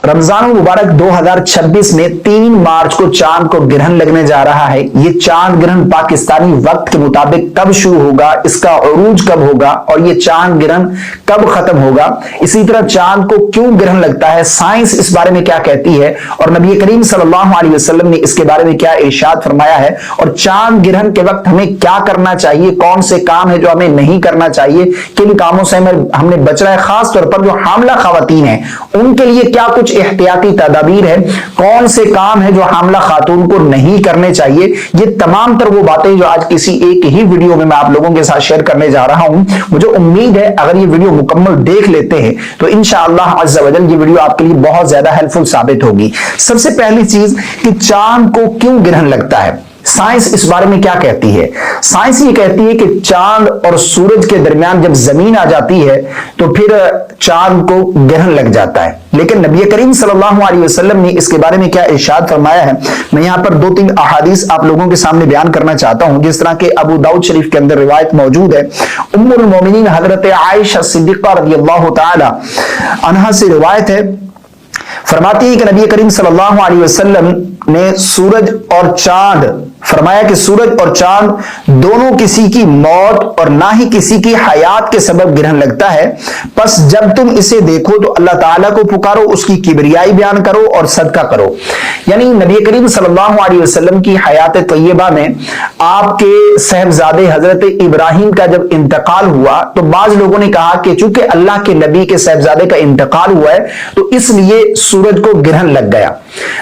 رمضان المبارक 2026 में 3 मार्च को चांद को ग्रहण लगने जा रहा है। ये चांद ग्रहण पाकिस्तानी वक्त के मुताबिक कब शुरू होगा, इसका उरूज कब होगा और ये चांद ग्रहण कब खत्म होगा, इसी तरह चांद को क्यों ग्रहण लगता है, साइंस इस बारे में क्या कहती है और नबी करीम सल्लल्लाहु अलैहि वसल्लम ने इसके बारे में क्या इरशाद फरमाया है और चांद ग्रहण के वक्त हमें क्या करना चाहिए, कौन से काम है जो हमें नहीं करना चाहिए, किन कामों से हमने बचना है, खास तौर पर जो हामला खवातीन है उनके लिए क्या कुछ एहतियाती तदाबीर है, कौन से काम है जो हामला खातून को नहीं करने चाहिए। ये तमाम तर वो बातें जो आज किसी एक ही वीडियो में मैं आप लोगों के साथ शेयर करने जा रहा हूं। मुझे उम्मीद है अगर ये वीडियो मुकम्मल देख लेते हैं तो इंशाअल्लाह अज़्ज़ा वजल ये वीडियो आपके लिए बहुत ज्यादा हेल्पफुल साबित होगी। सबसे पहली चीज कि चांद को क्यों ग्रहण लगता है, साइंस इस बारे में क्या कहती है। साइंस ये कहती है कि चांद और सूरज के दरमियान जब जमीन आ जाती है तो फिर चांद को ग्रहण लग जाता है। लेकिन नबी करीम सल्लल्लाहु अलैहि वसल्लम ने इसके बारे में क्या इरशाद फरमाया है, मैं यहां पर 2-3 अहादीस आप लोगों के सामने बयान करना चाहता हूं। जिस तरह के अबू दाऊद शरीफ के अंदर रिवायत मौजूद है, उम्मुल मोमिनीन हजरत आयशा सिद्दीक़ा रज़ियल्लाहु ताला अन्हा से रिवायत है, फरमाती है कि नबी करीम सल्लल्लाहु अलैहि वसल्लम ने सूरज और चांद फरमाया कि सूरज और चांद दोनों किसी की मौत और ना ही किसी की हयात के सबब ग्रहण लगता है। बस जब तुम इसे देखो तो अल्लाह ताला को पुकारो, उसकी किबरियाई बयान करो और सदका करो। यानी नबी करीम सल्लल्लाहु अलैहि वसल्लम की हयात तय्यबा में आपके साहबजादे हजरत इब्राहिम का जब इंतकाल हुआ तो बाज लोगों ने कहा कि चूंकि अल्लाह के नबी के साहबजादे का इंतकाल हुआ है तो इसलिए सूरज को ग्रहण लग गया।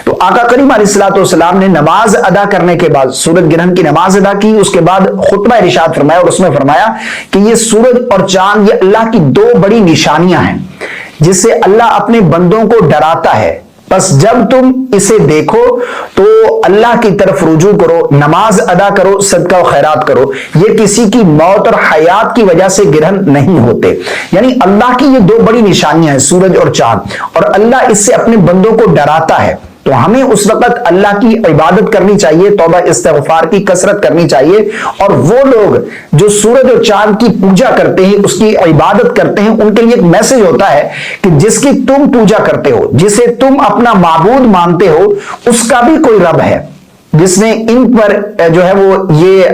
तो आका करीम अलैहिस्सलाम ने नमाज अदा करने के बाद सूरज ग्रहण की नमाज अदा की, उसके बाद खुतबा इरशाद फरमाया और उसमें फरमाया कि ये सूरज और चांद ये अल्लाह की 2 बड़ी निशानियां हैं जिससे अल्लाह अपने बंदों को डराता है। बस जब तुम इसे देखो तो अल्लाह की तरफ रुजू करो, नमाज अदा करो, सदका और खैरात करो। ये किसी की मौत और हयात की वजह से ग्रहण नहीं होते। यानी अल्लाह की ये 2 बड़ी निशानियां हैं सूरज और चांद, और अल्लाह इससे अपने बंदों को डराता है। तो हमें उस वक्त अल्लाह की इबादत करनी चाहिए, तौबा इस्तिग़फ़ार की कसरत करनी चाहिए। और वो लोग जो सूरज और चांद की पूजा करते हैं, उसकी इबादत करते हैं, उनके लिए एक मैसेज होता है कि जिसकी तुम पूजा करते हो, जिसे तुम अपना माबूद मानते हो, उसका भी कोई रब है जिसने इन पर जो है वो ये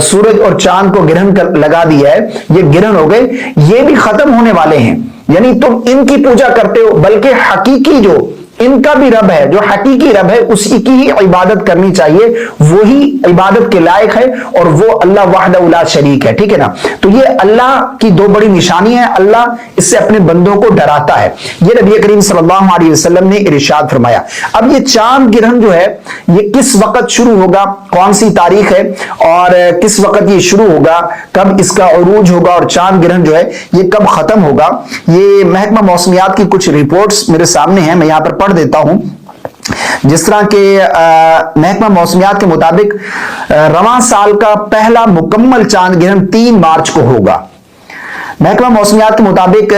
सूरज और चांद को ग्रहण लगा दिया है। ये ग्रहण हो गए, ये भी खत्म होने वाले हैं। यानी तुम इनकी पूजा करते हो, बल्कि हकीकी जो इनका भी रब है, जो हकीकी रब है, उसी की ही इबादत करनी चाहिए। वही इबादत के लायक है और वो अल्लाह वहदहू ला शरीक है। ठीक है ना। तो ये अल्लाह की 2 बड़ी निशानी है, अल्लाह इससे अपने बंदों को डराता है। ये नबी करीम सल्लल्लाहु अलैहि वसल्लम ने इरशाद फरमाया। अब ये चांद ग्रहण जो है ये किस वक्त शुरू होगा, कौन सी तारीख है और किस वक्त ये शुरू होगा, कब इसका उरूज होगा और चांद ग्रहण जो है ये कब खत्म होगा, ये महकमा मौसमियात की कुछ रिपोर्ट्स मेरे सामने हैं, मैं यहां पर पढ़ देता हूं। जिस तरह के महकमा मौसमियात के मुताबिक रवां साल का पहला मुकम्मल चांद ग्रहण 3 मार्च को होगा। महकमा मौसमियात के मुताबिक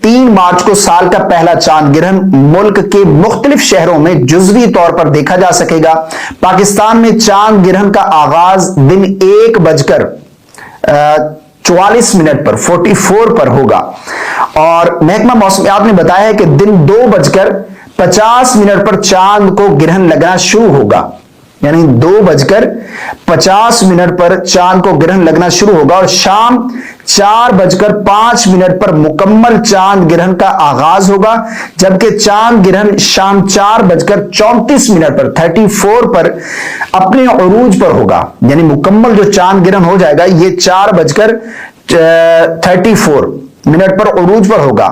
3 मार्च को साल का पहला चांद ग्रहण मुल्क के मुख्तलिफ शहरों में जुज़वी तौर पर देखा जा सकेगा। पाकिस्तान में चांद ग्रहण का आगाज दिन 1:44 पर 44 पर होगा और महकमा मौसमियात ने बताया है कि दिन 2:50 पर चांद को ग्रहण लगना शुरू होगा। यानी 2:50 पर चांद को ग्रहण लगना शुरू होगा और शाम 4:05 पर मुकम्मल चांद ग्रहण का आगाज होगा, जबकि चांद ग्रहण शाम 4:34 पर 34 पर अपने उरूज पर होगा। यानी मुकम्मल जो चांद ग्रहण हो जाएगा ये 4:34 पर उरूज पर होगा।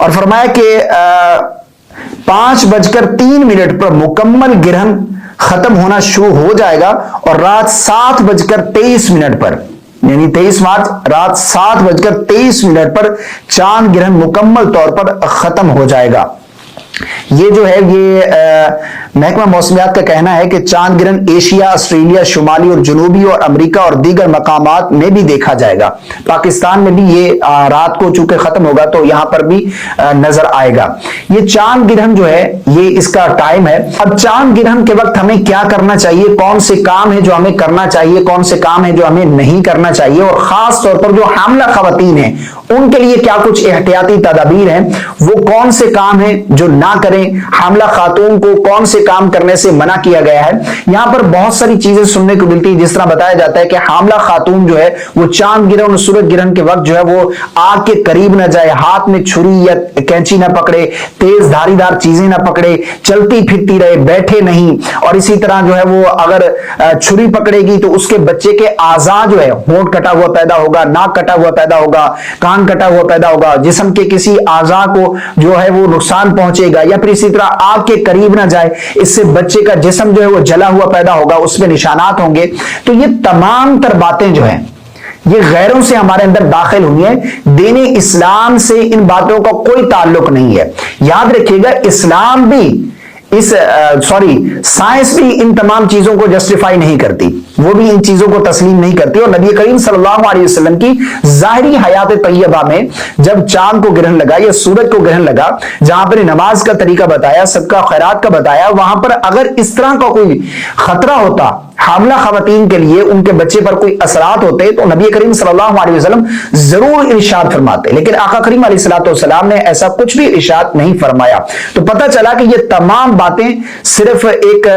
और फरमाया कि 5:03 पर मुकम्मल ग्रहण खत्म होना शुरू हो जाएगा और रात 7:23 पर यानी 23 मार्च रात 7:23 पर चांद ग्रहण मुकम्मल तौर पर खत्म हो जाएगा। ये जो है ये महकमा मौसमियात का कहना है कि चांद ग्रहण एशिया, ऑस्ट्रेलिया, शुमाली और जनूबी और अमेरिका और दीगर मकामात में भी देखा जाएगा। पाकिस्तान में भी ये रात को चूंकि खत्म होगा तो यहां पर भी नजर आएगा। ये चांद ग्रहण जो है ये इसका टाइम है। अब चांद ग्रहण के वक्त हमें क्या करना चाहिए, कौन से काम है जो हमें करना चाहिए, कौन से काम है जो हमें नहीं करना चाहिए, और खास तौर पर जो हामला खवातीन है उनके लिए क्या कुछ एहतियाती तदाबीर हैं, वो कौन से काम है जो ना करें کریں, حاملہ خاتون کو کون سے کام کرنے سے منع کیا گیا ہے. یہاں پر بہت ساری چیزیں سننے کو ملتی ہے, جس طرح بتایا جاتا ہے کہ حاملہ خاتون جو ہے وہ چاند گرہن اور سورج گرہن کے وقت جو ہے وہ آگ کے قریب نہ جائے, ہاتھ میں چھری یا کینچی نہ پکڑے, تیز دھاری دار چیزیں نہ پکڑے, چلتی پھرتی رہے, بیٹھے نہیں. اور اسی طرح جو ہے وہ اگر چھری پکڑے گی تو اس کے بچے کے اعضاء جو ہے, ہونٹ کٹا ہوا پیدا ہوگا, ناک کٹا ہوا پیدا ہوگا, کان کٹا ہوا پیدا ہوگا, جسم کے کسی اعضاء کو جو ہے وہ نقصان پہنچے گا, یا پھر اسی طرح آگ کے قریب نہ جائے, اس سے بچے کا جسم جو ہے وہ جلا ہوا پیدا ہوگا, اس میں نشانات ہوں گے. تو یہ تمام تر باتیں جو ہیں یہ غیروں سے ہمارے اندر داخل ہوئی ہیں, دین اسلام سے ان باتوں کا کوئی تعلق نہیں ہے. یاد رکھیے گا, اسلام بھی سائنس بھی ان تمام چیزوں کو جسٹیفائی نہیں کرتی, وہ بھی ان چیزوں کو تسلیم نہیں کرتی. اور نبی کریم صلی اللہ علیہ وسلم کی ظاہری حیات طیبہ میں جب چاند کو گرہن لگا یا سورج کو گرہن لگا, جہاں پر نماز کا طریقہ بتایا, صدقہ خیرات کا بتایا, وہاں پر اگر اس طرح کا کوئی خطرہ ہوتا حاملہ خواتین کے لیے, ان کے بچے پر کوئی اثرات ہوتے, تو نبی کریم صلی اللہ علیہ وسلم ضرور ارشاد فرماتے. لیکن آقا کریم علیہ الصلوۃ والسلام نے ایسا کچھ بھی ارشاد نہیں فرمایا. تو پتہ چلا کہ یہ تمام باتیں صرف ایک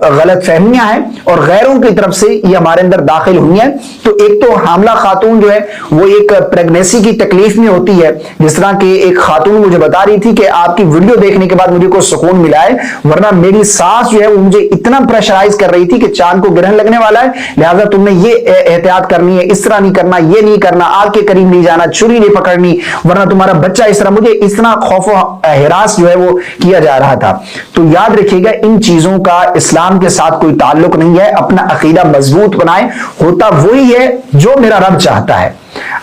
غلط فہمیاں ہیں اور غیروں کی طرف سے یہ ہمارے اندر داخل ہوئی ہیں. تو ایک تو حاملہ خاتون جو ہے وہ ایک پریگنیسی کی تکلیف میں ہوتی ہے, جس طرح کہ ایک خاتون مجھے بتا رہی تھی کہ آپ کی ویڈیو دیکھنے کے بعد مجھے کوئی سکون ملا ہے, ورنہ میری ساس جو ہے وہ مجھے اتنا پریشرائز کر رہی تھی کہ چاند کو گرہن لگنے والا ہے, لہذا تم نے یہ احتیاط کرنی ہے, اس طرح نہیں کرنا, یہ نہیں کرنا, آگ کے قریب نہیں جانا, چھری نہیں پکڑنی, ورنہ تمہارا بچہ اس طرح. مجھے اس طرح خوف و ہراس جو ہے وہ کیا جا رہا تھا. تو یاد رکھیے گا, ان چیزوں کا اسلام کے ساتھ کوئی تعلق نہیں ہے. اپنا عقیدہ مضبوط بنائیں, ہوتا وہی ہے جو میرا رب چاہتا ہے.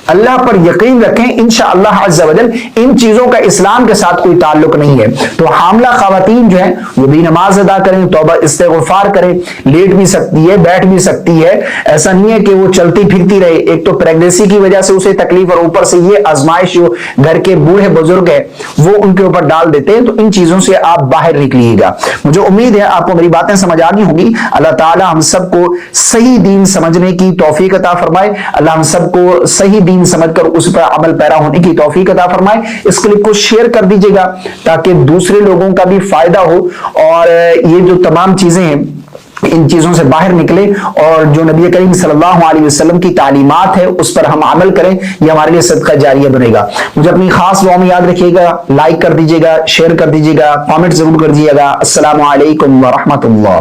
اللہ پر یقین رکھیں, انشاءاللہ عز و جل ان چیزوں کا اسلام کے ساتھ کوئی تعلق نہیں ہے. تو حاملہ خواتین جو ہیں وہ بھی نماز ادا کریں, توبہ استغفار کریں, لیٹ بھی سکتی ہے, بیٹھ بھی سکتی ہے, ایسا نہیں ہے کہ وہ چلتی پھرتی رہے. ایک تو پریگنیسی کی وجہ سے اسے تکلیف, اور اوپر سے یہ آزمائش جو گھر کے بوڑھے بزرگ ہیں وہ ان کے اوپر ڈال دیتے ہیں. تو ان چیزوں سے آپ باہر نکلیے گا. مجھے امید ہے آپ کو میری باتیں سمجھ آ گئی ہوں گی. اللہ تعالی ہم سب کو صحیح دین سمجھنے کی توفیق عطا فرمائے. اللہ ہم سب کو صحیح دین سمجھ کر اس پر عمل پیرا ہونے کی توفیق عطا فرمائے. اس کلپ کو شیئر کر دیجیے گا تاکہ دوسرے لوگوں کا بھی فائدہ ہو, اور یہ جو تمام چیزیں ہیں ان چیزوں سے باہر نکلے, اور جو نبی کریم صلی اللہ علیہ وسلم کی تعلیمات ہے اس پر ہم عمل کریں. یہ ہمارے لیے صدقہ جاریہ بنے گا. مجھے اپنی خاص دعا میں یاد رکھیے گا, لائک کر دیجیے گا, شیئر کر دیجیے گا, کامنٹ ضرور کر دیجیے گا. السلام علیکم ورحمۃ اللہ.